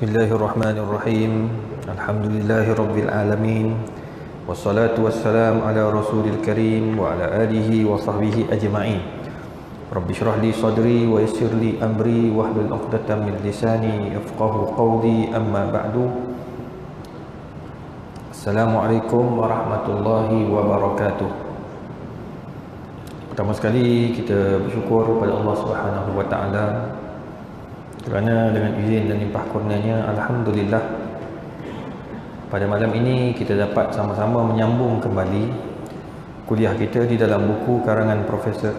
Bismillahirrahmanirrahim. Alhamdulillahirabbil alamin. Wassalatu wassalamu ala rasulil karim wa ala alihi wa sahbihi ajma'in. Rabbi shrah li sadri wa yassir li amri wahlul 'uqdatam min lisani yafqahu qawli, amma ba'du. Assalamualaikum warahmatullahi wabarakatuh. Pertama sekali kita bersyukur kepada Allah Subhanahu wa taala kerana dengan izin dan limpah kurnianya, alhamdulillah, pada malam ini kita dapat sama-sama menyambung kembali kuliah kita di dalam buku karangan Profesor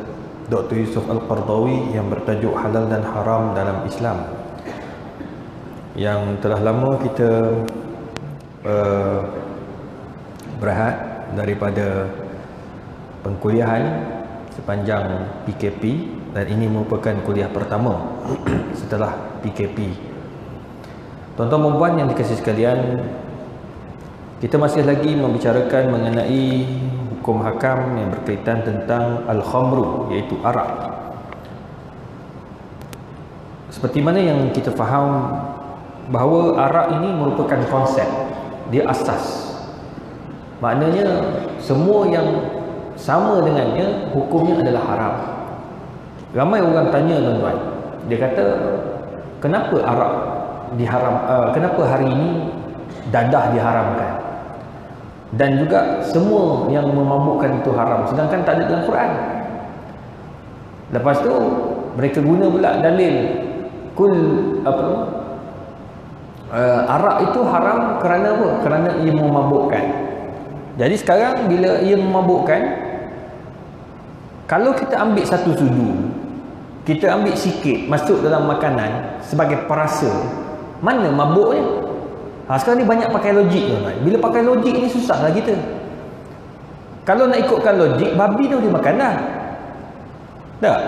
Dr. Yusuf Al-Qaradawi yang bertajuk Halal dan Haram dalam Islam, yang telah lama kita berehat daripada pengkuliahan sepanjang PKP, dan ini merupakan kuliah pertama setelah PKP. Tuan-tuan dan puan yang dikasihi sekalian, kita masih lagi membicarakan mengenai hukum hakam yang berkaitan tentang al-khamru, iaitu arak. Seperti mana yang kita faham bahawa arak ini merupakan konsep, dia asas. Maknanya semua yang sama dengannya hukumnya adalah haram. Ramai orang tanya tuan-tuan, dia kata kenapa arak kenapa hari ini dadah diharamkan, dan juga semua yang memabukkan itu haram, sedangkan tak ada dalam Quran. Lepas tu mereka guna pula dalil arak itu haram kerana apa? Kerana ia memabukkan. Jadi sekarang bila ia memabukkan, kalau kita ambil satu sudu, kita ambil sikit masuk dalam makanan sebagai perasa, mana mabuknya? Sekarang ni banyak pakai logik tuan-tuan. Bila pakai logik ni susahlah kita. Kalau nak ikutkan logik, babi dah boleh makan dah. Tak?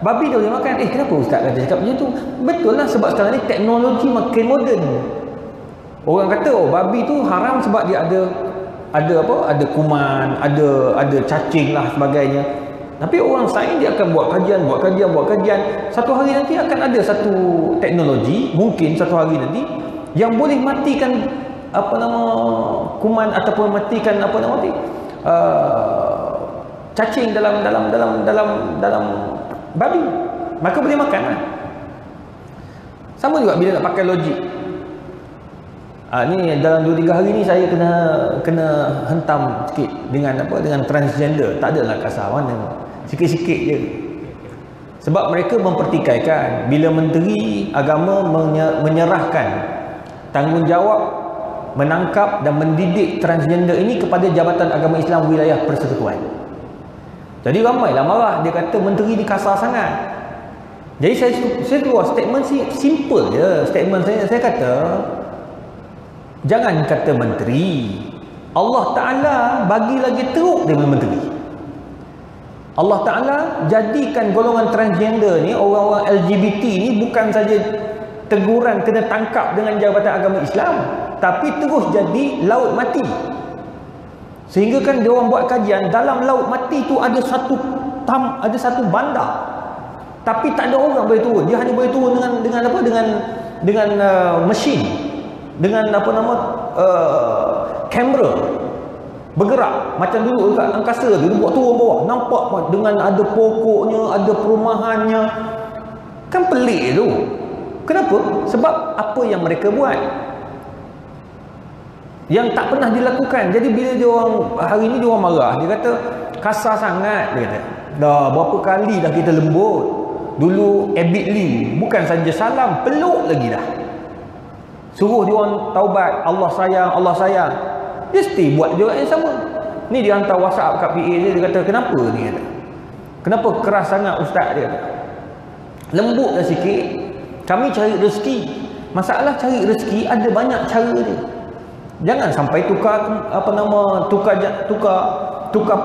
Babi dah boleh makan. Kenapa ustaz kata cakap macam tu? Betul lah, sebab sekarang ni teknologi makin moden. Orang kata babi tu haram sebab dia ada apa? Ada kuman, ada cacing lah sebagainya. Tapi orang sains dia akan buat kajian. Satu hari nanti akan ada satu teknologi, mungkin satu hari nanti, yang boleh matikan kuman ataupun matikan cacing dalam babi. Maka boleh makan lah. Sama juga bila nak pakai logik. Ni dalam 2-3 hari ni saya kena hentam sikit dengan transgender. Tak adalah kasar mana. Sikit-sikit je. Sebab mereka mempertikaikan bila Menteri Agama menyerahkan tanggungjawab menangkap dan mendidik transgender ini kepada Jabatan Agama Islam Wilayah Persekutuan. Jadi ramailah marah, dia kata menteri ni kasar sangat. Jadi saya keluar statement simple je. Statement saya kata, jangan kata menteri, Allah Ta'ala bagi lagi teruk daripada menteri. Allah Ta'ala jadikan golongan transgender ni, orang-orang LGBT ni, bukan saja teguran kena tangkap dengan Jabatan Agama Islam, tapi terus jadi laut mati. Sehingga kan dia orang buat kajian, dalam laut mati tu ada satu bandar, tapi tak ada orang boleh turun. Dia hanya boleh turun dengan mesin, dengan kamera bergerak macam dulu dekat angkasa dia buat turun bawah, nampak dengan ada pokoknya, ada perumahannya. Kan pelik tu. Kenapa? Sebab apa yang mereka buat yang tak pernah dilakukan. Jadi bila dia orang hari ni dia orang marah, dia kata kasar sangat, dia kata. Dah berapa kali dah kita lembut. Dulu Abid Lee bukan saja salam, peluk lagi dah. Suruh dia orang taubat, Allah sayang. Dia mesti buat juga yang sama. Ni dia hantar WhatsApp kat PA dia kata, kenapa ni? Kata, kenapa keras sangat ustaz? Dia kata, lembut dah sikit, kami cari rezeki. Masalah cari rezeki ada banyak cara dia. Jangan sampai tukar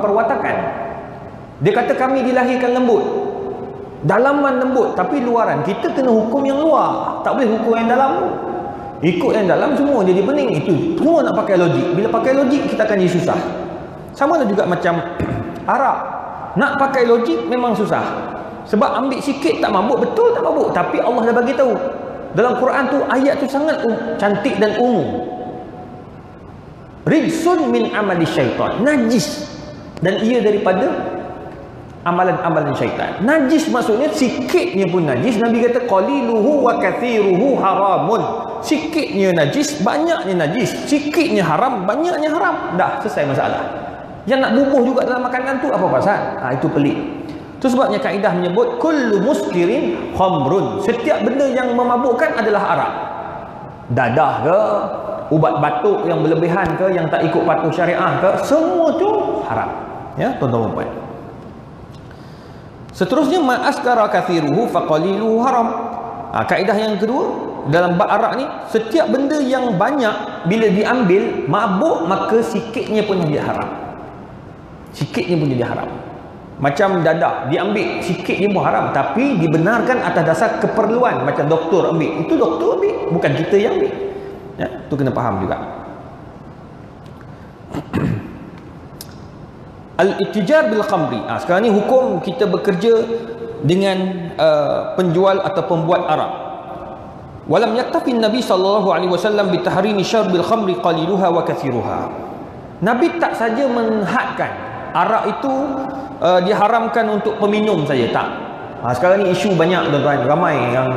perwatakan. Dia kata kami dilahirkan lembut, dalaman lembut, tapi luaran kita kena hukum yang luar, tak boleh hukum yang dalam. Ikut yang dalam semua jadi pening. Itu semua nak pakai logik. Bila pakai logik kita akan jadi susah. Sama lah juga macam arak. Nak pakai logik memang susah. Sebab ambil sikit tak mabuk, betul tak mabuk, tapi Allah dah bagi tahu. Dalam Quran tu ayat tu sangat cantik dan umum. Rijsun min amali syaitan, najis, dan ia daripada amalan-amalan syaitan. Najis maksudnya sikitnya pun najis. Nabi kata qaliluhu wa kathiruhu haramun. Sikitnya najis, banyaknya najis. Sikitnya haram, banyaknya haram. Dah selesai masalah. Yang nak bubuh juga dalam makanan tu apa pasal? Itu pelik. Itu sebabnya kaedah menyebut kullu muskirin khamrun. Setiap benda yang memabukkan adalah arak. Dadah ke, ubat batuk yang berlebihan ke, yang tak ikut patuh syariah ke, semua tu haram. Ya, tuan-tuan dan puan. Seterusnya ma'askara kathiruhu faqaliluhu haram. Kaedah yang kedua dalam bab arak ni, setiap benda yang banyak bila diambil mabuk, maka sikitnya pun jadi haram. Sikitnya pun jadi haram. Macam dadah, diambil sikitnya pun haram, tapi dibenarkan atas dasar keperluan. Macam doktor ambil, itu doktor ambil, bukan kita yang ambil. Ya, tu kena faham juga. Al-ittijar bil khamri. Sekarang ni hukum kita bekerja dengan penjual atau pembuat arak. Walam yaktafi Nabi sallallahu alaihi wasallam bi tahrimi syarbil khamri qaliluha wa kathiruha. Nabi tak saja menghadkan arak itu diharamkan untuk peminum saja, tak. Sekarang ni isu banyak tuan-tuan, ramai yang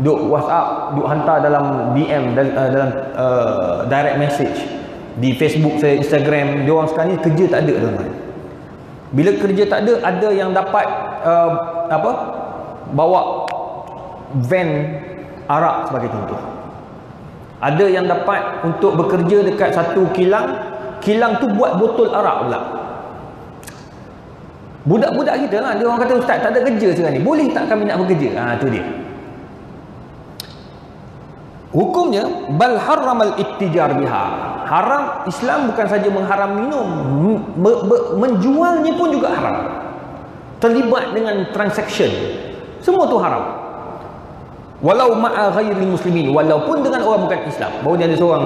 duk WhatsApp, duk hantar dalam DM, dalam direct message di Facebook saya, Instagram. Dia orang sekarang ni kerja tak ada tuan-tuan. Bila kerja tak ada yang dapat bawa van arak sebagai contoh. Ada yang dapat untuk bekerja dekat satu kilang tu buat botol arak pula. Budak-budak kita lah, dia orang kata ustaz tak ada kerja sekarang ni, boleh tak kami nak bekerja? Tu dia. Hukumnya bal haramal ittijar biha. Haram, Islam bukan saja mengharam minum, menjualnya pun juga haram. Terlibat dengan transaction, semua tu haram. Walau ma'a ghairi muslimin, walaupun dengan orang bukan Islam. Baru dia ada seorang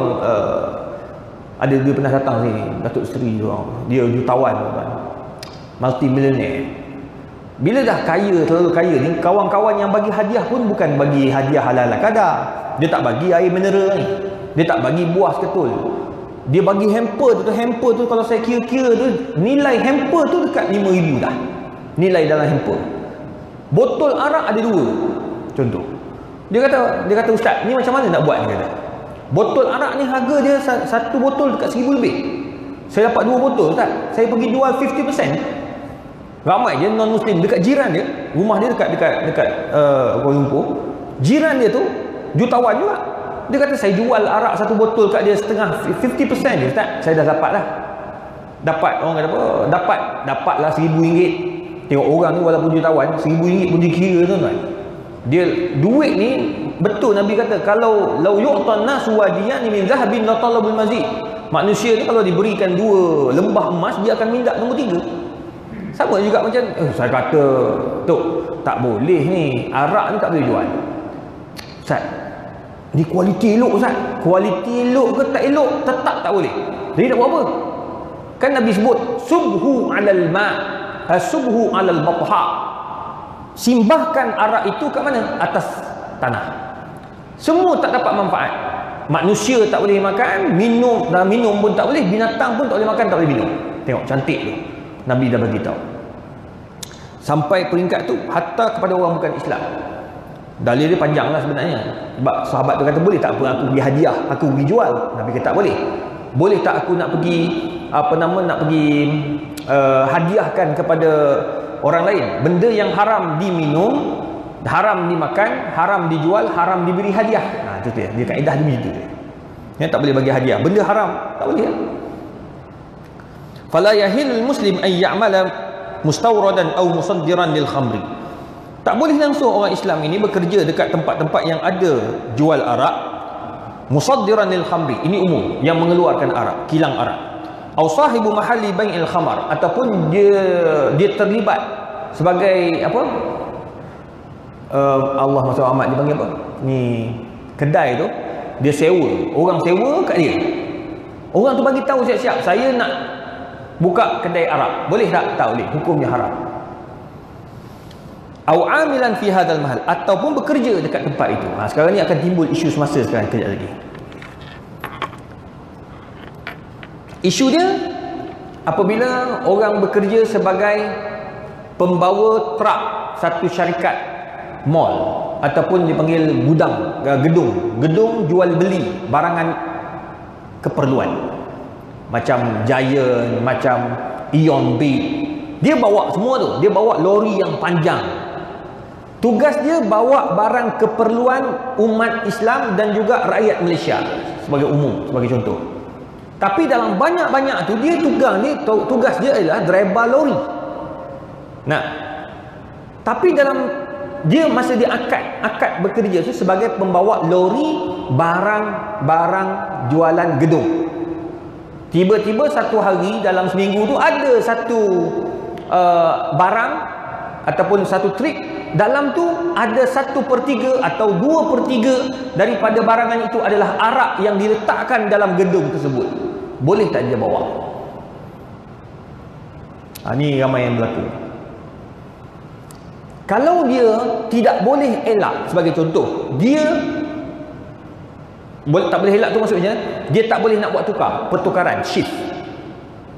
dia pernah datang sini, Datuk Seri dia jutawan, multi millionaire. Bila dah kaya, terlalu kaya ni, kawan-kawan yang bagi hadiah pun bukan bagi hadiah halal kadar. Dia tak bagi air mineral ni, dia tak bagi buah seketul. Dia bagi hamper tu kalau saya kira-kira tu, nilai hamper tu dekat 5,000 dah. Nilai dalam hamper. Botol arak ada 2 contoh. Dia kata ustaz, ni macam mana nak buat ni? Kata botol arak ni harga dia satu botol dekat 1,000 lebih. Saya dapat 2 botol ustaz, saya pergi jual 50%. Ramai je non muslim dekat jiran dia, rumah dia dekat Kuala Lumpur. Jiran dia tu jutawan juga. Dia kata saya jual arak satu botol kat dia setengah, 50% je ustaz. Saya dah dapat lah. Orang kata apa? Dapatlah RM1,000. Tengok orang ni walaupun jutawan, RM1,000 pun dikira tuan-tuan. Dia duit ni betul Nabi kata kalau lau yu'tan nasu wadiyan min zahabin la talabul mazid. Manusia ni kalau diberikan 2 lembah emas, dia akan minta nombor 3. Sama juga macam saya kata tok tak boleh ni, arak ni tak boleh jual. Ustaz, ni kualiti elok ustaz. Kualiti elok ke tak elok tetap tak boleh. Jadi nak buat apa? Kan Nabi sebut subhu alal ma, subhu alal batha. Simbahkan arak itu kat mana? Atas tanah. Semua tak dapat manfaat. Manusia tak boleh makan, minum pun tak boleh, binatang pun tak boleh makan, tak boleh minum. Tengok cantik tu. Nabi dah bagi tahu. Sampai peringkat tu hatta kepada orang bukan Islam. Dalil dia panjang lah sebenarnya. Sebab sahabat tu kata boleh tak aku pergi hadiah, aku pergi jual. Nabi kata tak boleh. Boleh tak aku nak pergi hadiahkan kepada orang lain benda yang haram diminum, haram dimakan, haram dijual, haram diberi hadiah. Itu dia kaedah dia begitu. Ya, tak boleh bagi hadiah benda haram, tak boleh. Fala yahil muslim ay ya'mala mustawradan aw musaddiran lil khamri. Tak boleh langsung orang Islam ini bekerja dekat tempat-tempat yang ada jual arak, musaddiran lil khamri, ini umum, yang mengeluarkan arak, kilang arak. Au sahibu mahalli bai'il khamar, ataupun dia terlibat sebagai apa? Allah Masya Ahmad dia panggil apa? Ni kedai tu, dia sewa, orang sewa kat dia. Orang tu bagi tahu siap-siap, saya nak buka kedai arak. Boleh tak? Tak boleh, hukumnya haram. Au amilan fi hadzal mahal, ataupun bekerja dekat tempat itu. Sekarang ni akan timbul isu semasa sekarang kejap lagi. Isu dia apabila orang bekerja sebagai pembawa truk satu syarikat mall, ataupun dipanggil gudang, gedung jual beli barangan keperluan macam Giant, macam Ion Big. Dia bawa semua tu, dia bawa lori yang panjang. Tugas dia bawa barang keperluan umat Islam dan juga rakyat Malaysia sebagai umum, sebagai contoh. Tapi dalam banyak-banyak tu dia tugas dia adalah driver lori. Nah, tapi dalam dia masa dia akad bekerja tu sebagai pembawa lori barang jualan gedung. Tiba-tiba satu hari dalam seminggu tu ada satu barang ataupun satu trip, dalam tu ada 1/3 atau 2/3 daripada barangan itu adalah arak yang diletakkan dalam gedung tersebut. Boleh tak dia bawa? Ni ramai yang berlaku. Kalau dia tidak boleh elak, sebagai contoh, dia tak boleh elak tu maksudnya dia tak boleh nak buat pertukaran shift.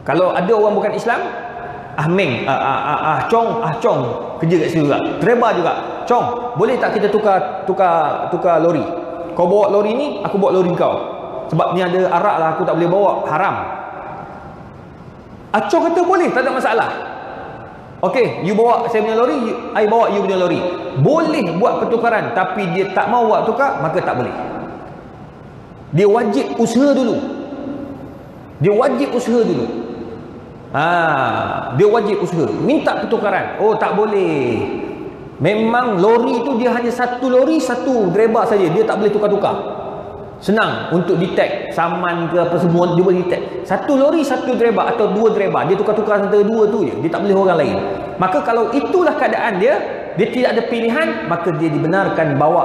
Kalau ada orang bukan Islam, Meng, Chong kerja kat situ juga, driver juga. Chong, boleh tak kita tukar lori? Kau bawa lori ni, aku bawa lori kau. Sebab ni ada arak lah, aku tak boleh bawa, haram. Chong kata boleh, tak ada masalah. Okey, you bawa saya punya lori, I bawa you punya lori. Boleh buat pertukaran, tapi dia tak mau buat tukar, maka tak boleh. Dia wajib usaha dulu. Dia wajib usaha, minta pertukaran. Oh, tak boleh. Memang lori tu dia hanya satu lori, satu driver saja, dia tak boleh tukar-tukar. Senang untuk detect saman ke apa semua, dia boleh detect. Satu lori, satu driver atau dua driver, dia tukar-tukar antara dua tu je, dia tak boleh orang lain. Maka kalau itulah keadaan dia tidak ada pilihan, maka dia dibenarkan bawa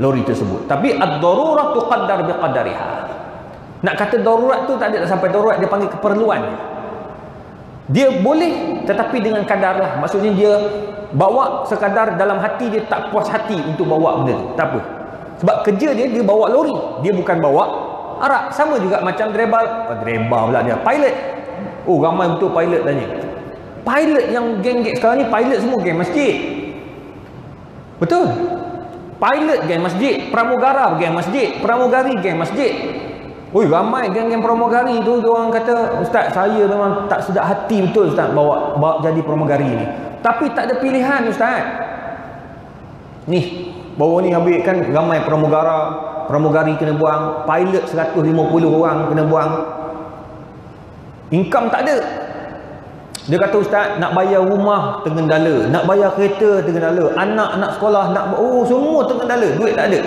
lori tersebut. Tapi ad-darurat tuqaddar biqadariha. Nak kata darurat tu tak ada sampai darurat, dia panggil keperluan. Dia boleh tetapi dengan kadar lah. Maksudnya dia bawa sekadar dalam hati dia tak puas hati untuk bawa benda tu, tak apa. Sebab kerja dia bawa lori, dia bukan bawa arak. Sama juga macam driver pula dia, pilot. Oh, ramai betul pilot tanya. Pilot yang geng-geng sekarang ni, pilot semua geng masjid. Betul. Pilot geng masjid, pramugara geng masjid, pramugari geng masjid. Oi, ramai geng-geng pramugari tu, dia orang kata, Ustaz, saya memang tak sedap hati betul Ustaz bawa jadi pramugari ni. Tapi tak ada pilihan Ustaz. Ni, baru ni habis kan ramai pramugari kena buang, pilot 150 orang kena buang. Income tak ada. Dia kata, Ustaz, nak bayar rumah tergendala, nak bayar kereta tergendala, anak sekolah semua tergendala, duit tak ada.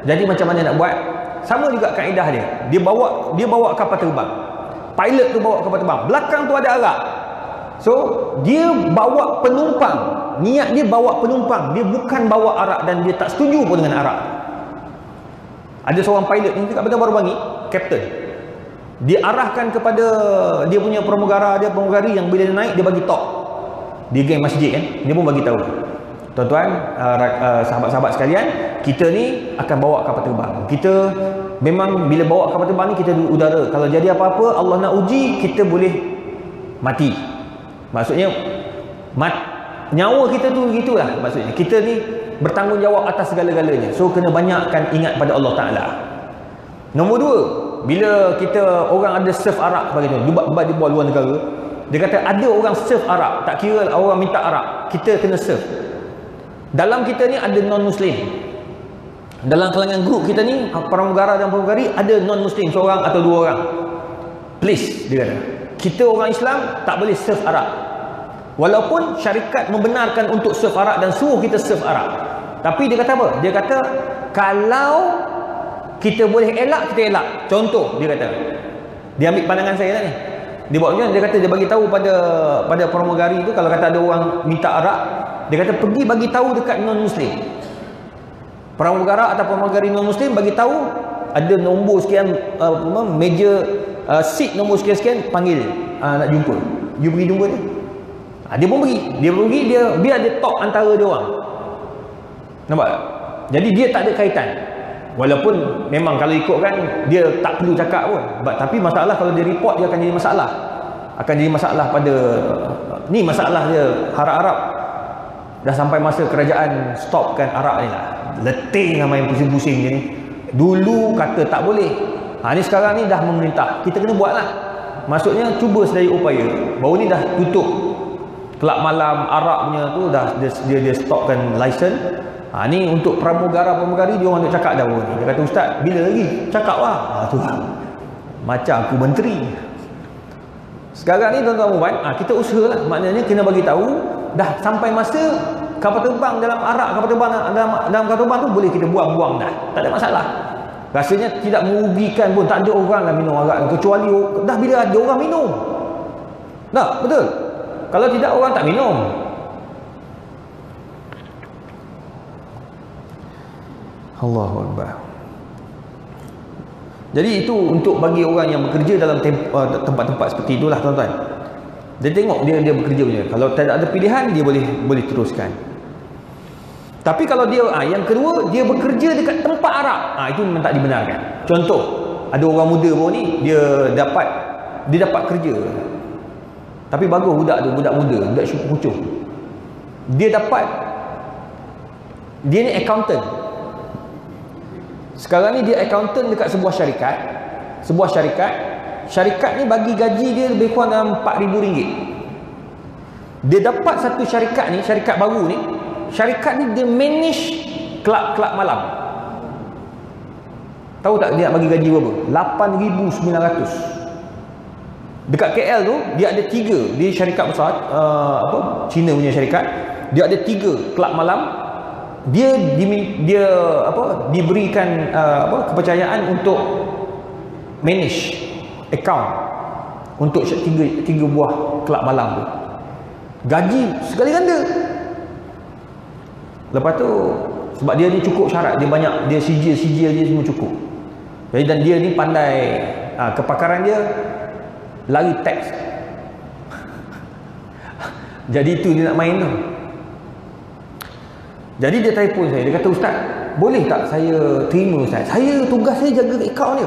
Jadi macam mana nak buat? Sama juga kaedah dia. Dia bawa kapal terbang. Pilot tu bawa kapal terbang. Belakang tu ada arak. So, dia bawa penumpang. Niat dia bawa penumpang. Dia bukan bawa arak dan dia tak setuju pun dengan arak. Ada seorang pilot ni dekat Bandar Baru Bangi, kapten. Dia arahkan kepada dia punya pramugari yang bila dia naik dia bagi top. Dia geng masjid kan. Dia pun bagi tahu. Tuan-tuan, sahabat-sahabat sekalian, kita ni akan bawa kapal terbang. Kita memang bila bawa kapal terbang ni kita duduk udara. Kalau jadi apa-apa, Allah nak uji, kita boleh mati. Maksudnya nyawa kita tu gitulah. Maksudnya kita ni bertanggungjawab atas segala-galanya. So kena banyakkan ingat pada Allah Taala. Nombor 2, bila kita orang ada serve arak sebagai contoh, dia buat luar negara, dia kata ada orang serve arak, tak kira orang minta arak, kita kena serve. Dalam kita ni ada non-Muslim. Dalam kalangan grup kita ni, pramugara dan pramugari, ada non-Muslim, seorang atau dua orang. Please, dia kata, kita orang Islam tak boleh serve arak. Walaupun syarikat membenarkan untuk serve arak dan suruh kita serve arak, tapi dia kata apa? Dia kata kalau kita boleh elak, kita elak. Contoh, dia kata, dia ambil pandangan saya lah ni. Dia buat macam, dia kata dia bagi tahu pada pramugari tu, kalau kata ada orang minta arak, dia kata pergi bagi tahu dekat non-muslim. Pramugara atau pramugari non-muslim bagi tahu ada nombor sekian, meja seat nombor sekian-sekian, panggil, nak jumpa. You pergi jumpa dia. Dia pun pergi. Dia biar dia talk antara dia orang. Nampak tak? Jadi dia tak ada kaitan. Walaupun memang kalau ikutkan dia tak perlu cakap pun. Tapi masalah kalau dia report, dia akan jadi masalah. Akan jadi masalah pada ni, masalah dia harap-harap dah sampai masa kerajaan stopkan arak ni lah. Letih lah main pusing-pusing je ni. Dulu kata tak boleh. Ni sekarang ni dah memerintah. Kita kena buat lah. Maksudnya cuba sedaya upaya. Baru ni dah tutup kelab malam arak punya tu, dah dia stopkan license. Ni untuk pramugari dia orang nak cakap dah ni. Dia kata, ustaz bila lagi? Cakap lah. Tu lah. Macam aku menteri. Sekarang ni tuan-tuan puan, kita usaha lah. Maknanya kena bagi tahu dah sampai masa kapal terbang dalam arak, kapal terbang dalam kapal terbang tu boleh kita buang-buang dah. Tak ada masalah. Rasanya tidak merugikan pun. Tak ada orang lah minum arak, kecuali dah bila ada orang minum. Dah, betul. Kalau tidak orang tak minum. Allahu Akbar. Jadi itu untuk bagi orang yang bekerja dalam tempat-tempat seperti itulah tuan-tuan. Dia tengok dia bekerja punya. Kalau tak ada pilihan, dia boleh teruskan. Tapi kalau dia yang kedua, dia bekerja dekat tempat arak, itu memang tak dibenarkan. Contoh, ada orang muda baru ni, dia dapat kerja. Tapi bagus budak muda, budak syukur-kucuk. Dia ni accountant. Sekarang ni dia accountant dekat sebuah syarikat. Syarikat ni bagi gaji dia lebih kurang dalam RM4,000. Dia dapat satu syarikat ni, syarikat baru ni. Syarikat ni dia manage kelab malam. Tahu tak dia nak bagi gaji berapa? 8,900. Dekat KL tu dia ada 3. Dia syarikat besar, Cina punya syarikat. Dia ada 3 kelab malam. Dia diberikan kepercayaan untuk manage account untuk 3 buah kelab malam tu. Gaji sekali ganda. Lepas tu sebab dia ni cukup syarat, dia sijil dia semua cukup. Jadi dan dia ni pandai, kepakaran dia lari teks. Jadi itu dia nak main tu. Jadi dia telefon saya, dia kata, ustaz boleh tak saya terima ustaz? Tugas saya jaga akaun dia.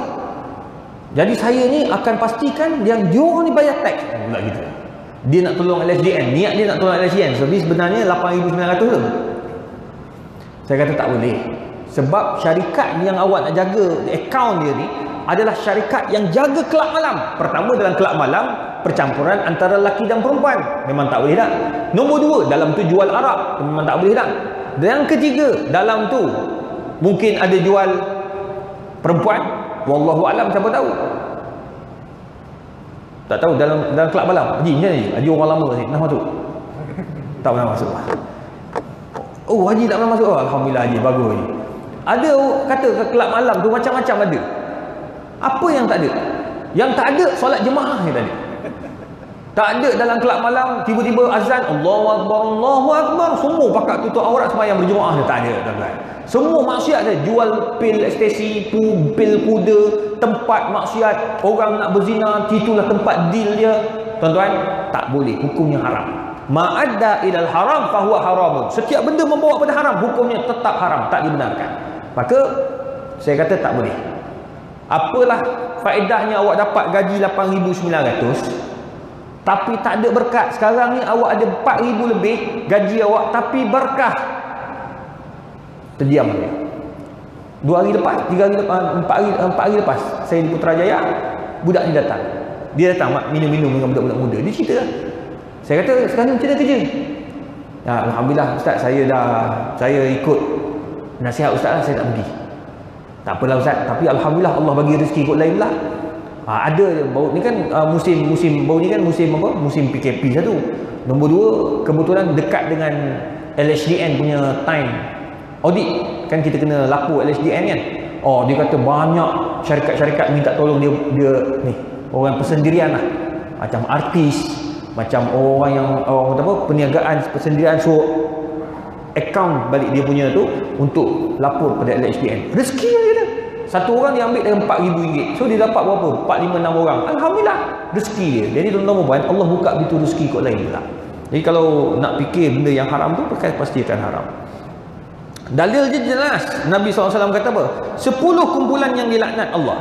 Jadi saya ni akan pastikan yang dia ni bayar teks. Pula gitu. Dia nak tolong LSDN, niat dia nak tolong LSDN. Tapi sebenarnya 8,900 tu. Saya kata tak boleh. Sebab syarikat yang awak nak jaga akaun dia ni adalah syarikat yang jaga kelab malam. Pertama, dalam kelab malam percampuran antara lelaki dan perempuan, memang tak boleh dah. Nombor 2, dalam tu jual arak, memang tak boleh dah. Dan yang ketiga, dalam tu mungkin ada jual perempuan, wallahu alam, siapa tahu. Tak tahu dalam kelab malam. Haji macam ni, haji orang lama ni nak masuk. Tak pernah masuk. Oh, haji tak pernah masuk. Oh, alhamdulillah haji, bagus haji. Ada kata kelab malam tu macam-macam ada. Apa yang tak ada? Yang tak ada solat jemaah ni tadi. Tak ada dalam kelab malam tiba-tiba azan Allahu Akbar, Allahu Akbar, semua pakat tutup aurat sembahyang berjemaah ni, tak ada tuan-tuan. Semua maksiat saja, jual pil ekstasi, pil kuda, tempat maksiat, orang nak berzina, itulah tempat deal dia. Tuan-tuan, tak boleh, hukumnya haram. Ma'adda ilal haram fahuwa haramun. Setiap benda membawa pada haram, hukumnya tetap haram, tak dibenarkan. Maka saya kata tak boleh. Apalah faedahnya awak dapat gaji 8,900 tapi tak ada berkat. Sekarang ni awak ada 4,000 lebih gaji awak tapi berkah. Terdiam dia. 2 hari lepas, 3 hari lepas, 4 hari lepas, saya di Putrajaya, budak ni datang. Dia datang minum-minum dengan budak-budak muda. Dia cerita lah. Saya kata, sekarang ni macam mana kerja? Alhamdulillah ustaz, saya ikut nasihat ustaz lah, saya tak pergi. Tak apalah ustaz, tapi alhamdulillah Allah bagi rezeki ikut lain lah. Ada baru ni kan musim baru ni kan musim apa? Musim PKP satu. Nombor dua, kebetulan dekat dengan LHDN punya time audit. Kan kita kena lapor LHDN kan. Oh, dia kata banyak syarikat-syarikat minta tolong dia ni, orang persendirian lah. Macam artis, macam orang yang orang apa, perniagaan persendirian, so account balik dia punya tu untuk lapor pada LHDN. Rezeki dia kata. Satu orang dia ambil dengan RM4,000. So dia dapat berapa? 4, 5, 6 orang. Alhamdulillah, rezeki dia. Jadi tuan-tuan puan, Allah buka pintu rezeki kot lain pula. Jadi kalau nak fikir benda yang haram tu, pasti akan haram. Dalil je jelas. Nabi SAW kata apa? 10 kumpulan yang dilaknat Allah.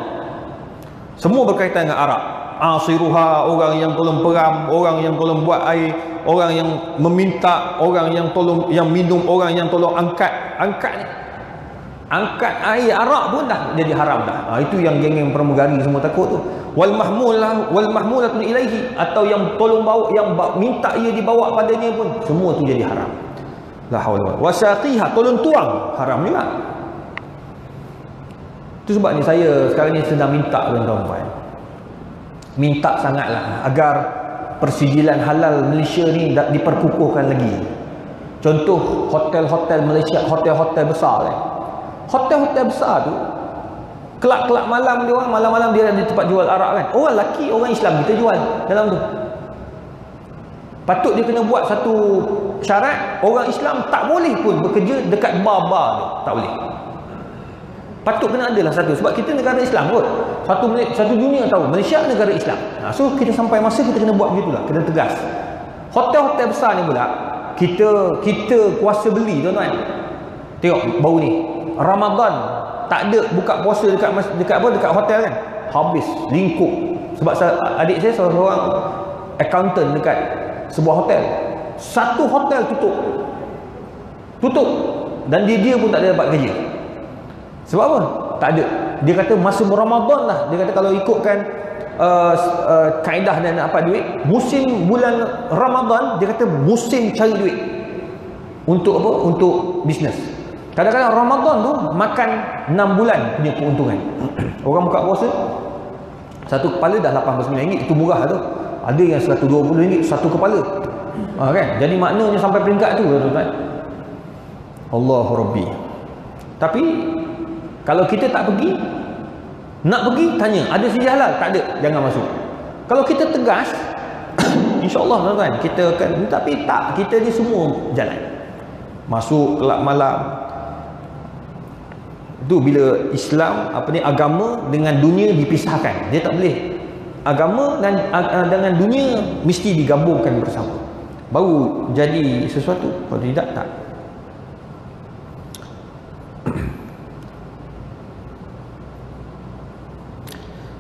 Semua berkaitan dengan arak. Asiruha, orang yang tolong peram, orang yang tolong buat air, orang yang meminta, orang yang tolong, yang minum, orang yang tolong angkat ni. Angkat air arak pun dah jadi haram dah. Itu yang geng-geng pramugari semua takut tu. Wal mahmulatu ilaihi, atau yang tolong bawa, yang minta ia dibawa padanya pun, semua tu jadi haram. La haula. Wasaqiha, tolong tuang, haram juga. Itu sebab ni saya sekarang ni sedang minta tuan-tuan. Minta sangatlah agar persijilan halal Malaysia ni diperkukuhkan lagi. Contoh hotel-hotel Malaysia, hotel-hotel besar kan. Hotel-hotel besar tu kelak-kelak malam dia orang, malam-malam dia ada tempat jual arak kan. Orang lelaki, orang Islam kita jual dalam tu. Patut dia kena buat satu syarat, orang Islam tak boleh pun bekerja dekat bar-bar tu, tak boleh. Patut kena ada lah satu, sebab kita negara Islam kot. Satu dunia tahu Malaysia negara Islam. So kita sampai masa kita kena buat begitulah, kena tegas. Hotel-hotel besar ni pula kita kuasa beli tuan-tuan. Tengok bau ni. Ramadan tak ada buka puasa dekat hotel kan. Habis lingkup. Sebab adik saya seorang accountant dekat sebuah hotel. Satu hotel tutup dan dia pun tak ada dapat kerja. Sebab apa? Tak ada. Dia kata masa Ramadan lah. Dia kata kalau ikutkan kaedah dan nak dapat duit, musim bulan Ramadan, dia kata musim cari duit. Untuk apa? Untuk bisnes. Kadang-kadang Ramadan tu makan 6 bulan punya keuntungan. Orang buka puasa satu kepala dah RM89, itu murah tu. Ada yang RM120 satu kepala. Kan? Jadi maknanya sampai peringkat tu tuan-tuan. Allahu Rabbi. Tapi kalau kita tak pergi, nak pergi tanya, ada sijil halal? Tak ada, jangan masuk. Kalau kita tegas, insya-Allah tuan-tuan, kita akan, tapi tak, kita ni semua jalan. Masuk kelak malam. Itu bila Islam, agama dengan dunia dipisahkan. Dia tak boleh. Agama dengan dunia mesti digabungkan bersama. Baru jadi sesuatu. Kalau tidak, tak.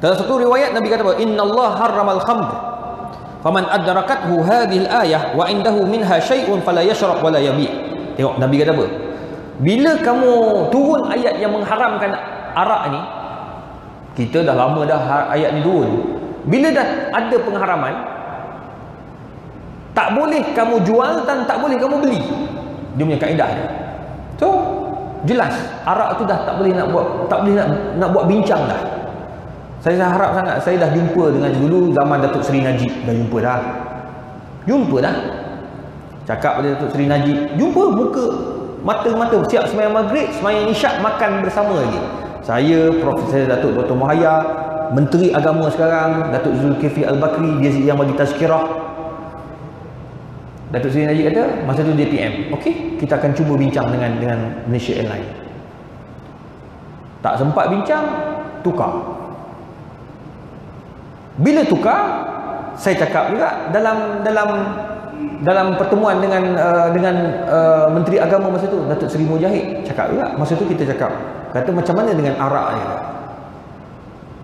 Dalam satu riwayat Nabi kata apa? Innallaha harramal khamr. Faman adrakathu hadhihi al-ayah wa indahu minha syai'un fala yashrab wala yabi'. Tengok Nabi kata apa? Bila kamu turun ayat yang mengharamkan arak ni, kita dah lama dah ayat ni turun. Bila dah ada pengharaman, tak boleh kamu jual dan tak boleh kamu beli. Dia punya kaedah dia. So, jelas arak tu dah tak boleh nak buat bincang dah. Saya harap sangat, saya dah jumpa dengan dulu zaman Datuk Seri Najib, dah jumpa dah. Cakap pada Datuk Seri Najib, jumpa muka mata-mata, siap sembahyang maghrib, sembahyang isyak, makan bersama lagi. Saya, Profesor Datuk Dr. Mohaya, Menteri Agama sekarang, Datuk Zulkifli Al-Bakri, dia yang bagi tazkirah. Datuk Seri Najib kata, masa tu dia PM, okey, kita akan cuba bincang dengan Malaysia Airlines. Tak sempat bincang, tukar. Bila tukar, saya cakap juga dalam pertemuan dengan Menteri Agama masa tu, Datuk Seri Mujahid, cakap juga. Masa tu kita cakap, kata macam mana dengan arak ni?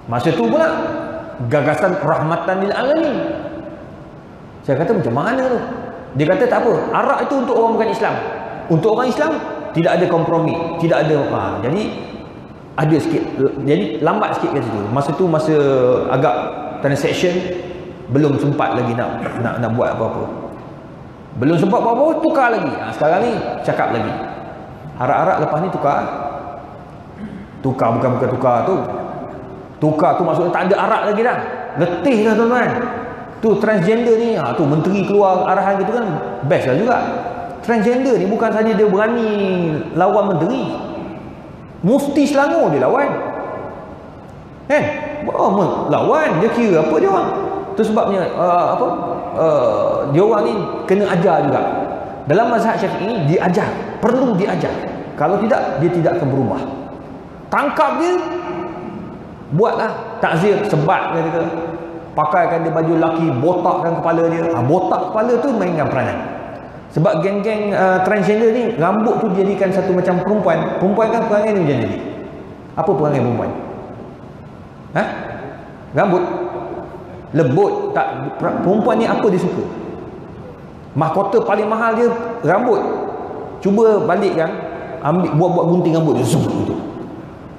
Masa tu pula gagasan rahmatan lil alamin. Saya kata macam mana tu? Dia kata tak apa, arak itu untuk orang bukan Islam. Untuk orang Islam tidak ada kompromi, tidak ada jadi ada sikit, jadi lambat sikit kat situ. Masa tu masa agak transaction, belum sempat lagi nak buat apa-apa. Belum sempat apa-apa, tukar lagi. Sekarang ni cakap lagi. Arak-arak lepas ni tukar. Tukar bukan tukar tu. Tukar tu maksudnya tak ada arak lagi dah. Letih dah tuan-tuan. Tu transgender ni, tu menteri keluar arahan gitu kan, best lah juga. Transgender ni bukan saja dia berani lawan menteri, Mufti Selangor dia lawan. Kan? Lawan, dia kira apa dia orang. Tu sebabnya dia orang ni kena ajar juga. Dalam mazhab Syafi'i diajar, perlu diajar. Kalau tidak, dia tidak akan berubah. Tangkap dia, buatlah takzir, sebat kata, pakaikan dia baju lelaki, botakkan kepala dia. Botak kepala tu mainkan peranan. Sebab geng-geng transgender ni, rambut tu dijadikan satu macam perempuan. Perempuan kan perangai ni macam ni. Apa perangai perempuan? Rambut lembut. Tak, perempuan ni apa dia suka? Mahkota paling mahal dia rambut. Cuba balikkan, ambil buat gunting rambut dia, zoom gitu.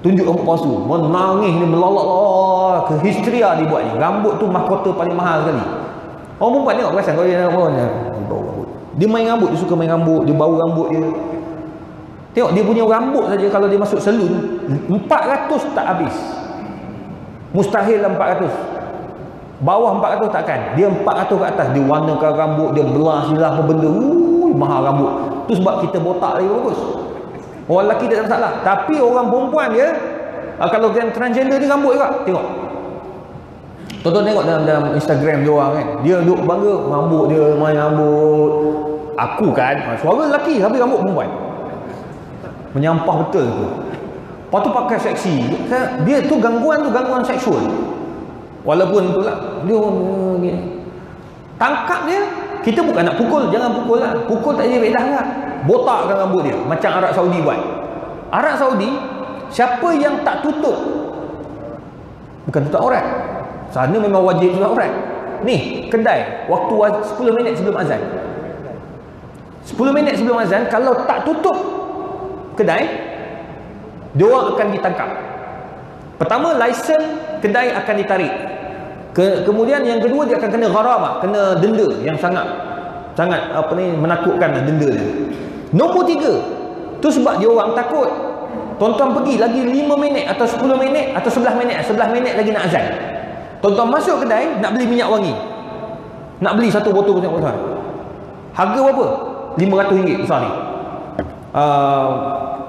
Tunjuk rambut palsu, menangis ni, melalak, ke histeria dia buat ni. Rambut tu mahkota paling mahal sekali. Orang perempuan tengok perasan kalau dia bau rambut. Dia main rambut, dia suka main rambut, dia bau rambut dia. Tengok dia punya rambut saja kalau dia masuk salon 400 tak habis. Mustahil lah 400. Bawah 400 takkan. Dia 400 ke atas. Dia warnakan rambut, dia belah silah apa benda. Mahal rambut. Tu sebab kita botak lagi bagus. Orang lelaki tak ada masalah. Tapi orang perempuan dia, kalau yang transgender ni rambut juga. Tengok. Tonton tengok dalam Instagram dia orang kan. Dia duduk bangga rambut dia, main rambut. Aku kan, suara lelaki tapi rambut perempuan. Menyampah betul tu. Lepas tu pakai seksi. Dia tu gangguan seksual. Walaupun itulah dia gini. Tangkap dia, kita bukan nak pukul, jangan pukul lah. Pukul tak jadi bedah lah. Botakkan rambut dia macam Arab Saudi buat. Arab Saudi, siapa yang tak tutup, bukan tutup aurat, sana memang wajib tutup aurat. Ni kedai, waktu 10 minit sebelum azan, 10 minit sebelum azan, kalau tak tutup kedai, dia orang akan ditangkap. Pertama, lesen kedai akan ditarik. Kemudian yang kedua, dia akan kena gharamah, kena denda yang sangat menakutkan denda dia. Nombor 3, tu sebab dia orang takut. Tuan-tuan pergi lagi 5 minit atau 10 minit atau 11 minit lagi nak azan. Tuan-tuan masuk kedai nak beli minyak wangi. Nak beli satu botol minyak wangi. Harga berapa? RM500 besar ni.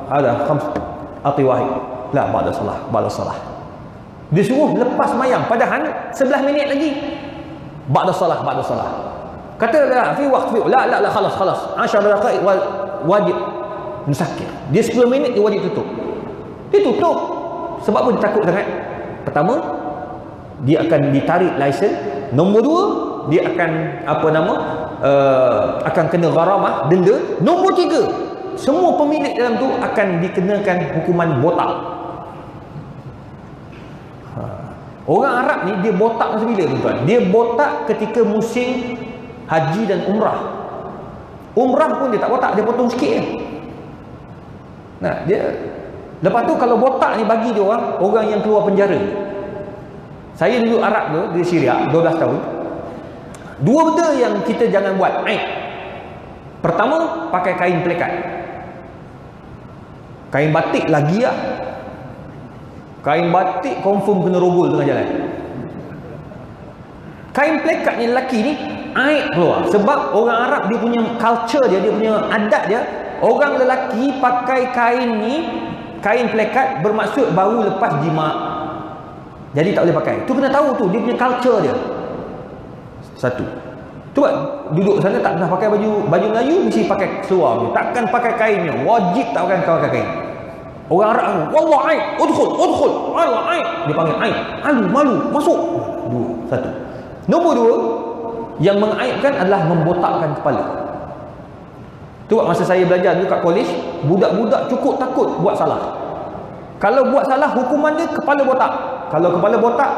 Ada khams ati wahid. La ba'da salah. Dia suruh lepas mayang, padahal 11 minit lagi. Ba'da salah. Kata la fi waqt la khalas 10 daqaiq wajib musakir. Dia 10 minit dia wajib tutup. Dia tutup. Sebab apa dia takut sangat? Pertama, dia akan ditarik lesen. Nombor 2, dia akan akan kena gharamah, denda. Nombor 3, semua pemilik dalam tu akan dikenakan hukuman botak. Orang Arab ni dia botak masa bila tuan-tuan? Dia botak ketika musim haji dan umrah. Umrah pun dia tak botak, dia potong sikit je. Nah, dia lepas tu kalau botak ni bagi dia orang yang keluar penjara. Saya dulu Arab tu di Syria 12 tahun. Dua benda yang kita jangan buat, aib. Pertama, pakai kain pelekat. Kain batik lagi lah. Kain batik confirm kena rogol tengah jalan. Kain pelekat ni lelaki ni aib keluar. Sebab orang Arab dia punya culture dia punya adat dia, orang lelaki pakai kain ni, kain pelekat bermaksud baru lepas jima'. Jadi tak boleh pakai. Tu kena tahu tu, dia punya culture dia. Satu. Tu buat duduk sana tak pernah pakai baju Melayu, mesti pakai seluar dia. Takkan pakai kainnya. Wajib tak pakai kain. Orang Arab, wallah aib, udkhul, Allah aib. Dia panggil aib, malu, masuk. Satu. Nombor 2, yang mengaibkan adalah membotakkan kepala. Tu masa saya belajar dulu kat college, budak-budak cukup takut buat salah. Kalau buat salah, hukuman dia kepala botak. Kalau kepala botak,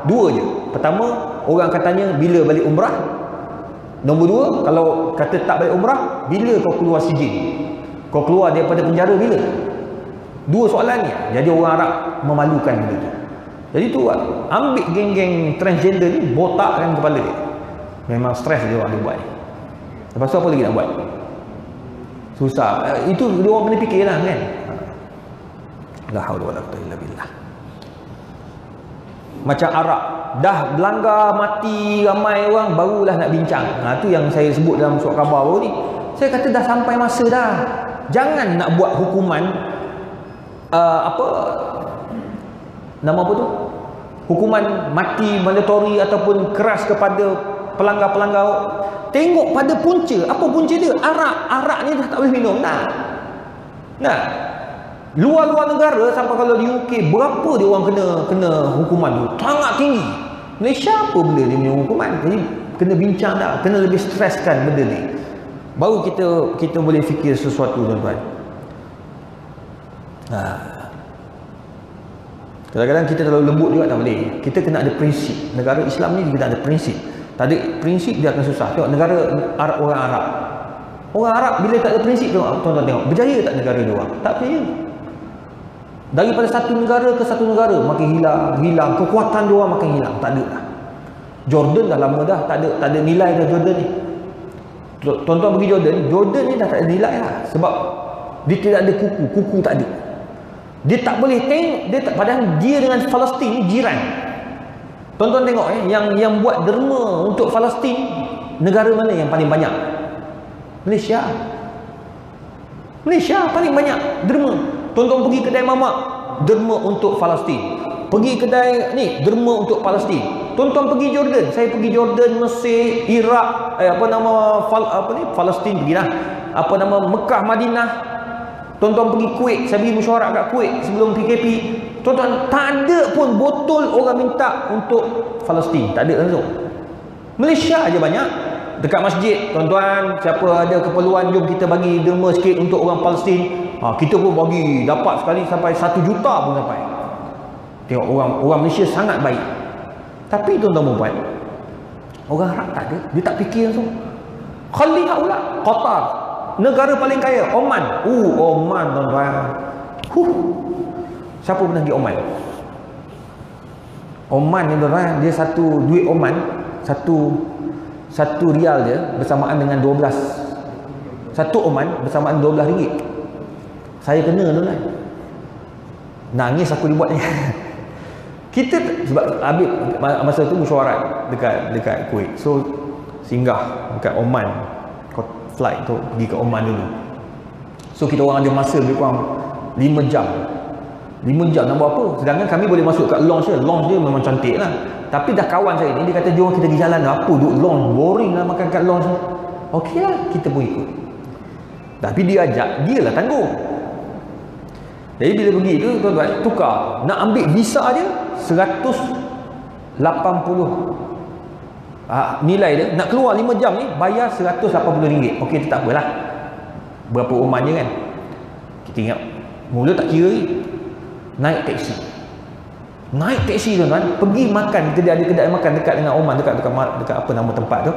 2 je. Pertama, orang akan tanya bila balik umrah. Nombor 2, kalau kata tak balik umrah, bila kau keluar sijin? Kau keluar daripada penjara bila? 2 soalan ni. Jadi orang Arab memalukan benda tu. Jadi tu ambil geng-geng transgender ni, botakkan kepala dia. Memang stres dia orang dia buat ni. Lepas tu apa lagi nak buat? Susah. Itu dia orang kena fikirlah kan. La haula wala quwwata illa billah. macam Arab, dah melanggar mati ramai orang, barulah nak bincang. Tu yang saya sebut dalam surat khabar baru ni. Saya kata dah sampai masa dah. Jangan nak buat hukuman nama apa tu? Hukuman mati mandatori ataupun keras kepada pelanggar-pelanggar. Tengok pada punca. Apa punca dia? Arak ni dah tak boleh minum dah. Nah, luar-luar negara sampai kalau di UK berapa dia orang kena hukuman tu? Sangat tinggi. Malaysia apa benda dia punya hukuman? Jadi kena bincang dah, kena lebih streskan benda ni. Baru kita boleh fikir sesuatu, tuan-tuan. Kadang-kadang kita terlalu lembut juga tak boleh. Kita kena ada prinsip. Negara Islam ni kena ada prinsip. Tak ada prinsip dia akan susah. Tengok negara orang Arab. Orang Arab bila tak ada prinsip, tuan-tuan tengok berjaya tak negara dia orang? Tak berjaya. Daripada satu negara ke satu negara makin hilang, kekuatan dia orang makin hilang, tak ada dah. Jordan dah lama dah tak ada nilai dah Jordan ni. Tuan-tuan pergi Jordan ni dah tak ada nilai lah, sebab dia tidak ada kuku tak ada. Dia tak boleh tengok, padahal dia dengan Palestin ni jiran. Tuan-tuan tengok yang buat derma untuk Palestin, negara mana yang paling banyak? Malaysia paling banyak derma. Tuan-tuan pergi kedai mamak, derma untuk Palestin. Pergi kedai ni, derma untuk Palestin. Tuan-tuan pergi Jordan, saya pergi Jordan, Mesir, Iraq, Palestin pergilah. Mekah, Madinah. Tuan-tuan pergi Kuwait, saya pergi mesyuarat kat Kuwait sebelum PKP. Tuan-tuan, tak ada pun botol orang minta untuk Palestin, tak ada langsung. Malaysia aja banyak. Dekat masjid, tuan-tuan, siapa ada keperluan, jom kita bagi derma sikit untuk orang Palestin. Kita pun bagi, dapat sekali sampai 1 juta pun sampai. Tengok orang Malaysia sangat baik. Tapi tuan-tuan perempuan, orang Arab tak ada, dia tak fikir langsung. Khali haula, Qatar, negara paling kaya, Oman. Oman tuan-tuan. Siapa pernah pergi Oman? Oman ni tuan-tuan, dia satu duit Oman, satu rial dia bersamaan dengan 12. Satu Oman bersamaan 12 ringgit. Saya kena tuan-tuan. Nangis aku dibuat ni. Kita sebab habis masa tu mesyuarat dekat Kuwait. So singgah dekat Oman. Flight tu pergi ke Oman dulu. So kita orang ada masa lebih kurang 5 jam. 5 jam nak buat apa? Sedangkan kami boleh masuk kat lounge dia. Lounge dia memang cantik lah. Tapi dah kawan saya ni, dia kata jom kita pergi jalan. Apa duduk lounge, boring lah makan kat lounge. Okey lah, kita pun ikut. Tapi dia ajak, dia lah tanggung. Jadi bila pergi tu, tuan-tuan, tukar. Nak ambil visa dia 180 nilai dia. Nak keluar 5 jam ni, bayar 180 ringgit. Okey, tak apalah. Berapa Oman je kan. Kita ingat, mula tak kira ni. Naik taksi tuan-tuan, pergi makan. Kita ada kedai makan dekat dengan Oman, dekat apa nama tempat tu.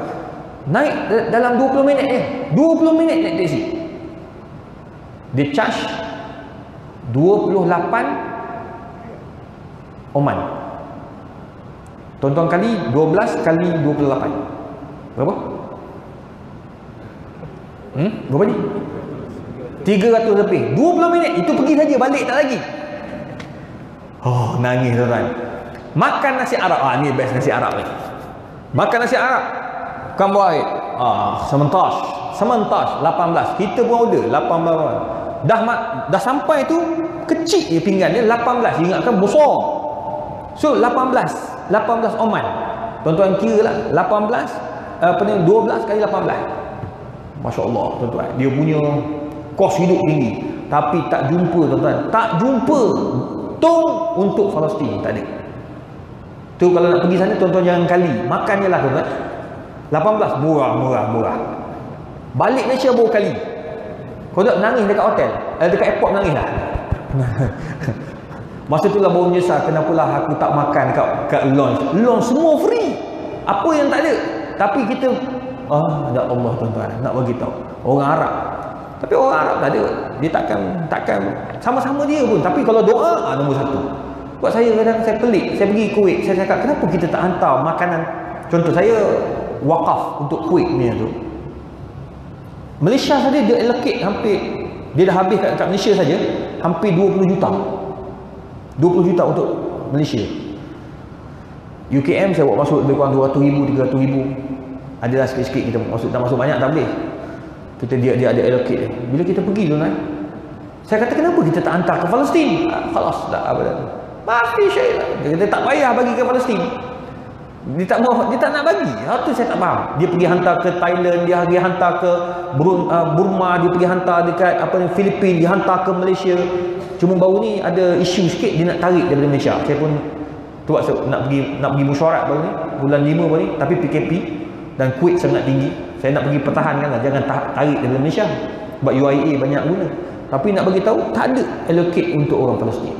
Naik dalam 20 minit je. 20 minit naik taksi. Dia charge 28 Oman. Tuan-tuan kali 12 kali 28. Berapa? Berapa ni? 300 lebih. 20 minit. Itu pergi saja, balik tak lagi. Nangis tuan-tuan. Makan nasi Arab. Ni best nasi Arab ni. Makan nasi Arab. Bukan buat sementas 18. Kita pun order 18. Dah sampai tu kecil je pinggan dia, 18. Ingatkan besar. So 18 Oman. Tuan-tuan kira lah 12 kali 18. Masya-Allah tuan-tuan. Dia punya kos hidup tinggi. Tapi tak jumpa tuan-tuan. Tak jumpa tong untuk Palestin, tak ada. Tu kalau nak pergi sana tuan-tuan jangan kali. Makan je lah tuan-tuan. 18 murah. Balik Malaysia baru kali. Kau tak nangis dekat hotel, dekat airport nangis lah. Masa tu lah baru menyesal kenapalah aku tak makan kat lounge. Lounge semua free. Apa yang tak ada? Tapi kita ya Allah tuan-tuan, nak bagi tahu orang Arab. Tapi orang Arab tak ada. Dia takkan sama-sama dia pun. Tapi kalau doa nombor 1. Buat saya kadang saya pelik. Saya pergi Kuwait, saya cakap kenapa kita tak hantar makanan. Contoh saya wakaf untuk Kuwait ni tu. Malaysia saja dia allocate hampir, dia dah habis kat Malaysia saja hampir 20 juta. 20 juta untuk Malaysia. UKM saya buat masuk lebih kurang 200,000, 300,000. Adalah sikit-sikit kita masuk, tak masuk banyak tak boleh. Kita dia ada allocate. Bila kita pergi tu kan, saya kata kenapa kita tak hantar ke Palestin? Khalas dah apa dah. Mafi syai. Kita tak payah bagi ke Palestin. Dia tak nak bagi. Hal tu saya tak faham. Dia pergi hantar ke Thailand, dia pergi hantar ke Burma, dia pergi hantar dekat Filipina, dia hantar ke Malaysia. Cuma baru ni ada isu sikit dia nak tarik daripada Malaysia. Saya pun tu nak pergi mesyuarat baru ni bulan 5 baru ni, tapi PKP dan Kuwait sangat tinggi. Saya nak pergi pertahankan lah, jangan tarik daripada Malaysia. Sebab UIA banyak guna. Tapi nak bagi tahu tak ada allocate untuk orang Palestin.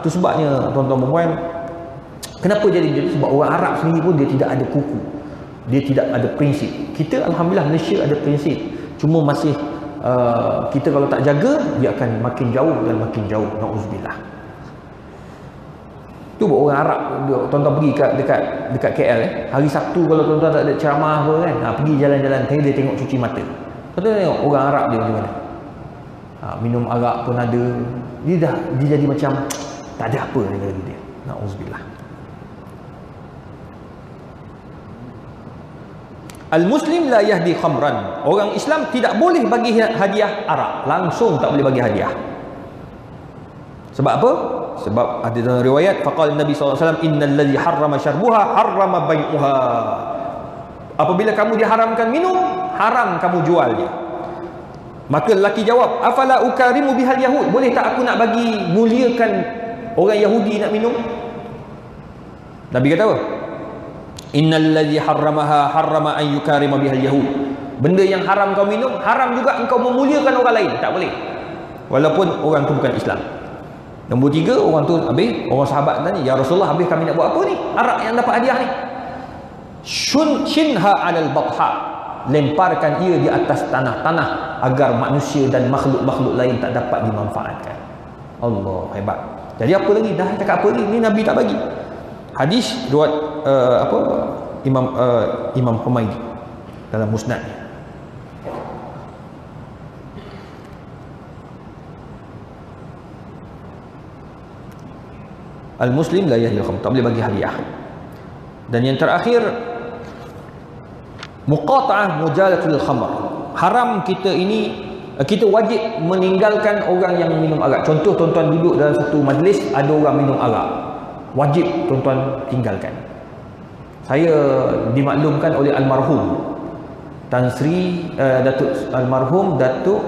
Tu sebabnya tuan-tuan dan puan, kenapa jadi sebab orang Arab sendiri pun dia tidak ada kuku. Dia tidak ada prinsip. Kita alhamdulillah Malaysia ada prinsip. Cuma masih kita kalau tak jaga, dia akan makin jauh dan makin jauh. Nauzubillah. Tu buat orang Arab, tuan-tuan pergi dekat KL hari Sabtu kalau tuan-tuan tak ada ceramah apa kan, pergi jalan-jalan dia tengok cuci mata. Tuan-tuan tengok orang Arab dia macam mana. Minum arak pun ada. Dia jadi macam tak ada apa lagi dia. Nauzubillah. Al-Muslim la yahdi khamran. Orang Islam tidak boleh bagi hadiah arak. Langsung tak boleh bagi hadiah. Sebab apa? Sebab ada dalam riwayat faqala Nabi SAW, innal ladzi harrama syarbuha harrama bai'uha. Apabila kamu diharamkan minum, haram kamu jual dia. Maka lelaki jawab, afala ukarimu bihal yahud? Boleh tak aku nak bagi muliakan orang Yahudi nak minum? Nabi kata apa? Innal ladzi harramaha harrama an yukarima bihal yahud. Benda yang haram kau minum, haram juga engkau memuliakan orang lain. Tak boleh. Walaupun orang tu bukan Islam. Nombor 3, orang tu habis, orang sahabat tanya, ya Rasulullah, habis kami nak buat apa ni? Arak yang dapat hadiah ni. Shinha 'alal batha. Lemparkan ia di atas tanah-tanah agar manusia dan makhluk-makhluk lain tak dapat dimanfaatkan. Allah, hebat. Jadi apa lagi? Dah cakap apa lagi? Ni Nabi tak bagi. Hadis riwayat Imam Humaydi dalam musnadnya. Al-Muslim la yahdil khamr, tak boleh bagi hadiah. Dan yang terakhir, muqata'ah mujalatul khamr. Haram kita ini, kita wajib meninggalkan orang yang minum arak. Contoh tuan-tuan duduk dalam satu majlis, ada orang minum arak, wajib tuan-tuan tinggalkan. Saya dimaklumkan oleh almarhum Tan Sri Datuk almarhum Datuk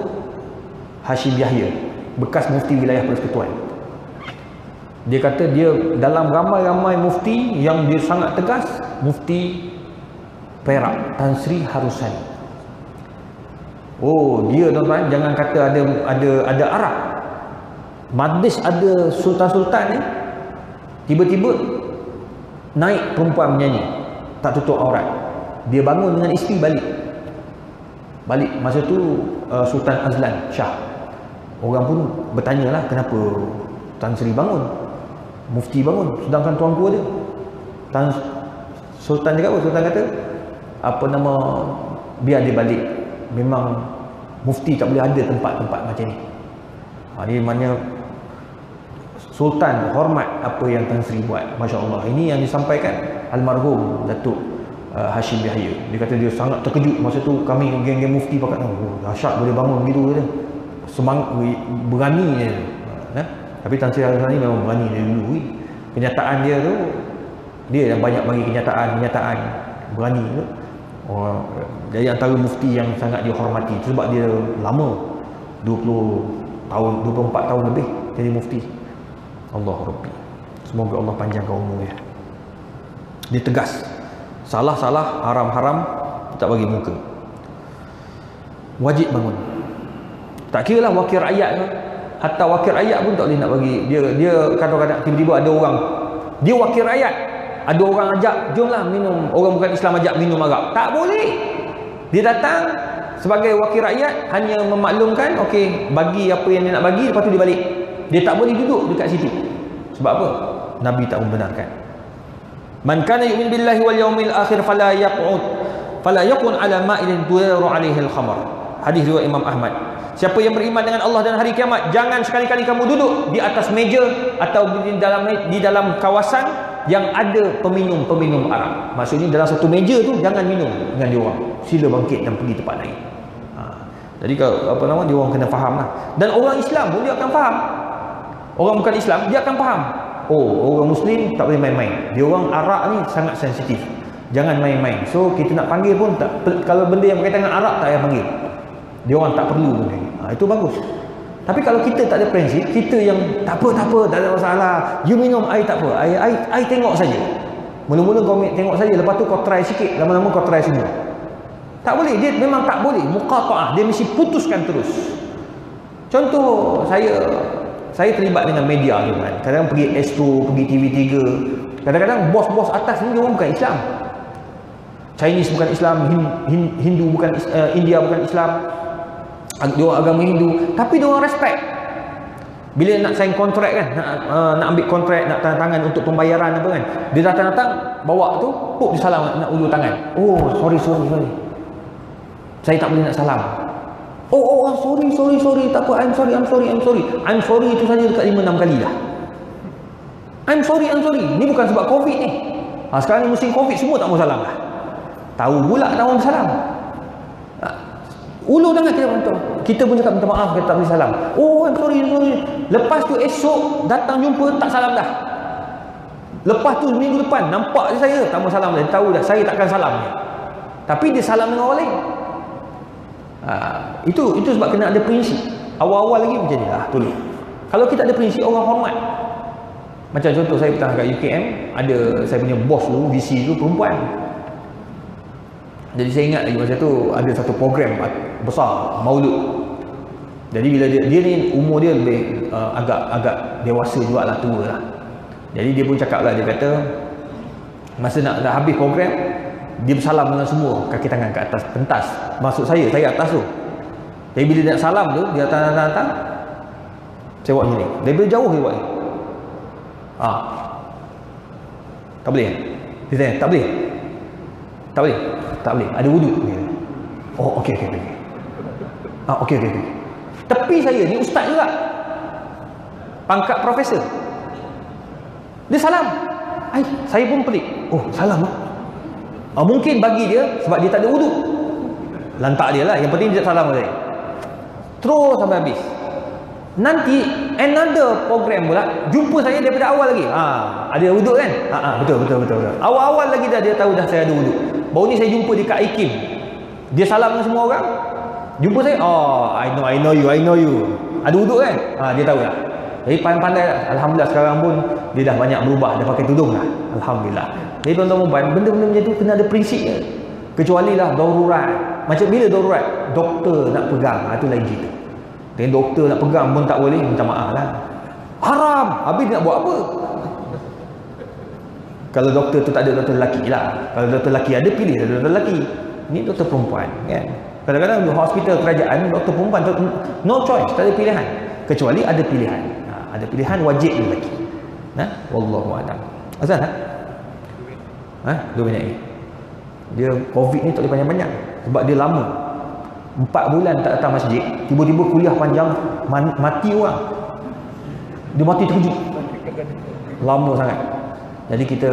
Hashim Yahya, bekas mufti wilayah Persekutuan. Dia kata dia dalam ramai-ramai mufti yang dia sangat tegas, mufti Perak Tan Sri Harusani. Oh, dia tuan-tuan jangan kata ada Arab. Majlis ada sultan-sultan ni, tiba-tiba naik perempuan menyanyi, tak tutup aurat. Dia bangun dengan isteri balik. Masa tu Sultan Azlan Shah. Orang pun bertanyalah kenapa Tan Sri bangun, mufti bangun, sedangkan tuanku ada. Sultan cakap apa? Sultan kata apa nama, biar dia balik. Memang mufti tak boleh ada tempat-tempat macam ni. Ini maknanya Sultan hormat apa yang Tan Sri buat. Masya Allah. Ini yang disampaikan almarhum Datuk Hashim Yahya. Dia kata dia sangat terkejut masa tu kami geng-geng mufti pakat, oh dahsyat boleh bangun gitu kata. Berani dia. Tapi Tan Sri Harusani memang berani dia dulu. Kenyataan dia tu, dia yang banyak bagi kenyataan berani tu. Jadi antara mufti yang sangat dihormati. Sebab dia lama, 20 tahun, 24 tahun lebih jadi mufti. Allah Rabbi, semoga Allah panjangkan umur dia. Dia tegas, salah-salah, haram-haram, tak bagi muka. Wajib bangun. Tak kira lah wakil rakyat ke, hatta wakil rakyat pun tak boleh nak bagi. Dia kadang-kadang tiba-tiba ada orang, dia wakil rakyat, ada orang ajak, jomlah minum, orang bukan Islam ajak minum arak, tak boleh. Dia datang sebagai wakil rakyat, hanya memaklumkan, okey, bagi apa yang dia nak bagi, lepas tu dia balik. Dia tak boleh duduk dekat situ. Sebab apa? Nabi tak membenarkan. Man kana yu'min billahi wal yawmil akhir fala yakun ala ma'ilin tuyaru alaihi al-khamar. Hadis riwayat Imam Ahmad. Siapa yang beriman dengan Allah dan hari kiamat, jangan sekali-kali kamu duduk di atas meja atau di dalam kawasan yang ada peminum-peminum arak. Maksudnya dalam satu meja tu jangan minum dengan dia orang. Sila bangkit dan pergi tempat lain. Jadi kalau dia orang kena faham lah. Dan orang Islam pun dia akan faham. Orang bukan Islam dia akan faham. Oh, orang Muslim tak boleh main-main. Dia orang arak ni sangat sensitif. Jangan main-main. So kita nak panggil pun tak, kalau benda yang berkaitan dengan arak tak payah panggil. Dia orang tak perlu benda ni. Itu bagus. Tapi kalau kita tak ada prinsip, kita yang tak apa, tak ada masalah. You minum air tak apa. Air tengok saja. Mula-mula kau tengok saja, lepas tu kau try sikit, lama-lama kau try semua. Tak boleh, dia memang tak boleh. Muqata'ah, dia mesti putuskan terus. Contoh saya terlibat dengan media tu kan. Kadang-kadang pergi Astro, pergi TV3. Kadang-kadang bos-bos atas ni dia orang bukan Islam. Chinese bukan Islam, Hindu bukan India bukan Islam. Dia orang agama Hindu, tapi dia orang respect. Bila nak sign kontrak kan, nak ambil kontrak, nak tanda tangan untuk pembayaran apa kan, dia datang bawa tu, dia salam nak ulur tangan. Oh, sorry. Saya tak boleh nak salam. Oh, sorry. Tak apa, I'm sorry itu saja dekat 5-6 kali dah. I'm sorry. Ni bukan sebab Covid ni. Sekarang ni musim Covid semua tak mau salam dah. Tahu pula tak mau salam. Ulur tangan kita pun cakap minta maaf, kita tak boleh salam. Oh, I'm sorry. Lepas tu esok datang jumpa tak salam dah. Lepas tu minggu depan nampak je saya tak mau salam dah. Dia tahu dah saya takkan salam dia. Tapi dia salam dengan orang lain. Itu sebab kena ada prinsip. Awal-awal lagi macam ni lah, tolong. Kalau kita ada prinsip, orang hormat. Macam contoh saya pernah kat UKM, ada saya punya bos tu, VC tu perempuan. Jadi saya ingat lagi masa tu ada satu program besar, Maulud. Jadi bila dia ni umur dia lebih agak dewasa juga lah, tua lah. Jadi dia pun cakap lah, dia kata masa nak dah habis program, dia bersalam dengan semua, kaki tangan ke atas pentas. Maksud saya atas tu. Jadi bila dia nak salam tu, dia datang, saya buat gini. Dari jauh dia buat ni. Tak boleh. Dia tanya, tak boleh. Ada wuduk. Oh, okey. Okey. Tepi saya ni ustaz juga. Pangkat profesor. Dia salam. Saya pun pelik. Oh, salam lah. Mungkin bagi dia sebab dia tak ada wuduk. Lantak dia lah. Yang penting dia salam saya. Terus sampai habis. Nanti another program pula jumpa saya daripada awal lagi. Ada wuduk kan? Betul. Awal-awal lagi dah dia tahu dah saya ada wuduk. Baru ni saya jumpa dekat IKIM. Dia salam dengan semua orang. Jumpa saya, I know you. Ada wuduk kan? Dia tahu dah. Jadi pandai-pandai lah. Alhamdulillah sekarang pun dia dah banyak berubah, dah pakai tudung lah. Alhamdulillah. Jadi tuan-tuan, benda-benda macam tu kena ada prinsipnya. Kecuali lah darurat. Macam bila darurat, doktor nak pegang, itu lain cerita. Dan doktor nak pegang pun tak boleh, minta maaf lah. Haram. Habis dia nak buat apa? Kalau doktor tu tak ada doktor lelaki lah. Kalau doktor lelaki ada, pilih doktor lelaki. Ini doktor perempuan kan. Kadang-kadang di hospital kerajaan, doktor perempuan no choice, tak ada pilihan. Kecuali ada pilihan. Ada pilihan wajib lelaki. Wallahu a'lam. Azan 2 minit lagi. Dia Covid ni tak boleh panjang-panjang sebab dia lama. 4 bulan tak datang masjid, tiba-tiba kuliah panjang, mati orang. Dia mati terkejut. Lama sangat. Jadi kita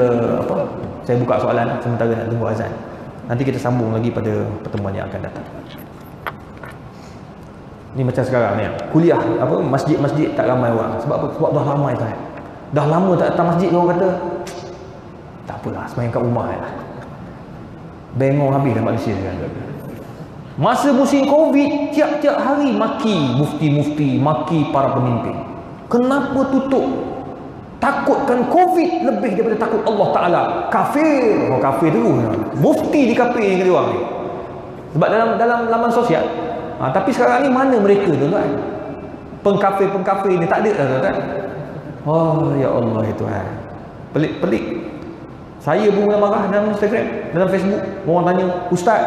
saya buka soalan sementara nak tunggu azan. Nanti kita sambung lagi pada pertemuan yang akan datang. Ni macam sekarang ni, kuliah masjid-masjid tak ramai orang. Sebab apa? Sebab dah lama dah. Dah lama tak datang masjid, orang kata tak apalah, sembahyang kat rumah lah. Bengong habis dah manusia kan. Masa musim Covid, tiap-tiap hari maki mufti-mufti, maki para pemimpin. Kenapa tutup? Takutkan Covid lebih daripada takut Allah Ta'ala. Kafir. Kafir tu mufti di kafir ni orang ni. Sebab dalam laman sosial. Tapi sekarang ni mana mereka tu kan? Pengkafir-pengkafir ni tak ada kan? Ya Allah ya Tuhan. Pelik-pelik. Saya pun mula marah dalam Instagram, dalam Facebook. Orang tanya, Ustaz,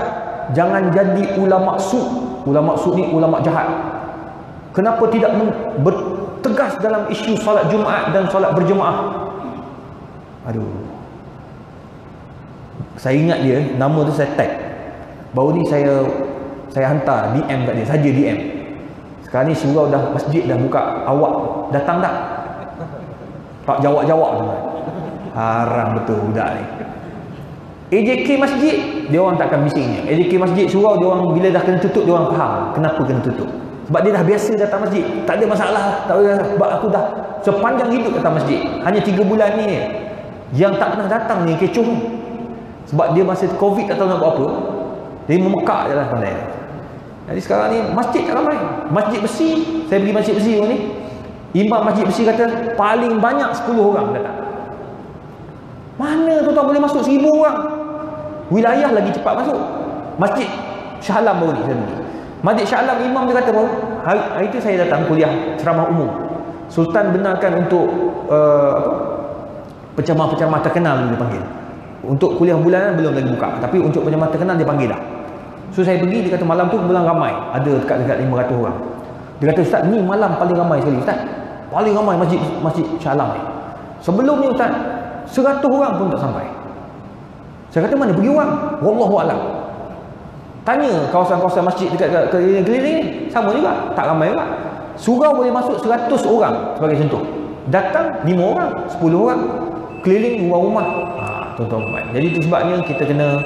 jangan jadi ulama su. Ulama su ni ulama jahat. Kenapa tidak tegas dalam isu solat Jumaat dan solat berjemaah? Aduh. Saya ingat dia, nama tu saya tag. Baru ni saya hantar DM kat dia, saja DM. Sekarang ni surau dah, masjid dah buka, awak datang tak? Tak jawab-jawab tu. Haram betul budak ni. AJK masjid, dia orang takkan bisingnya. AJK masjid surau, dia orang bila dah kena tutup, dia orang faham kenapa kena tutup. Sebab dia dah biasa datang masjid. Tak ada masalah, tak ada. Sebab aku dah sepanjang hidup datang masjid. Hanya 3 bulan ni yang tak pernah datang ni kecoh ni. Sebab dia masa Covid tak tahu nak buat apa. Dia memekak je lah pandai. Jadi sekarang ni masjid tak ramai. Masjid besi, saya pergi masjid besi ni. Imam masjid besi kata paling banyak 10 orang datang. Mana tuan-tuan boleh masuk 1000 orang? Wilayah lagi cepat masuk. Masjid Shah Alam baru ni. Masjid Shah Alam imam dia kata baru, hari itu saya datang kuliah ceramah umum. Sultan benarkan untuk penceramah-penceramah terkenal dia panggil. Untuk kuliah bulanan belum lagi buka, tapi untuk penceramah terkenal dia panggil dah. So saya pergi, dia kata malam tu bulan ramai, ada dekat 500 orang. Dia kata ustaz, ni malam paling ramai sekali ustaz. Paling ramai masjid Shah Alam ni. Sebelum ni ustaz 100 orang pun tak sampai. Saya kata mana pergi orang? Wallahu alam. Tanya kawasan-kawasan masjid dekat keliling ni, sama juga, tak ramai juga. Surau boleh masuk 100 orang sebagai contoh. Datang 5 orang, 10 orang. Keliling rumah-rumah. Tuan-tuan. Jadi itu sebabnya kita kena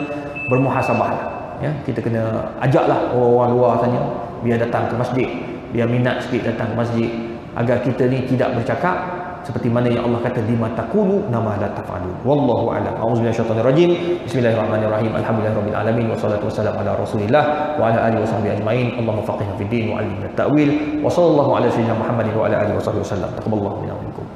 bermuhasabah lah. Ya, kita kena ajaklah orang luar sana biar datang ke masjid, biar minat sikit datang ke masjid, agar kita ni tidak bercakap seperti mana yang Allah kata lima taqulu nama la taf'alun. Wallahu a'lam. A'udzubillahi minasyaitonir rajim. Bismillahirrahmanirrahim. Alhamdulillahirabbil alamin wassalatu wassalamu ala Rasulillah wa ala alihi washabbihi ajmain. Allahumma faqihna fid din wa 'allimna at-ta'wil. Wa sallallahu ala sayyidina Muhammadin wa ala alihi washabbihi wasallam. Taqabbalallahu minna wa minkum.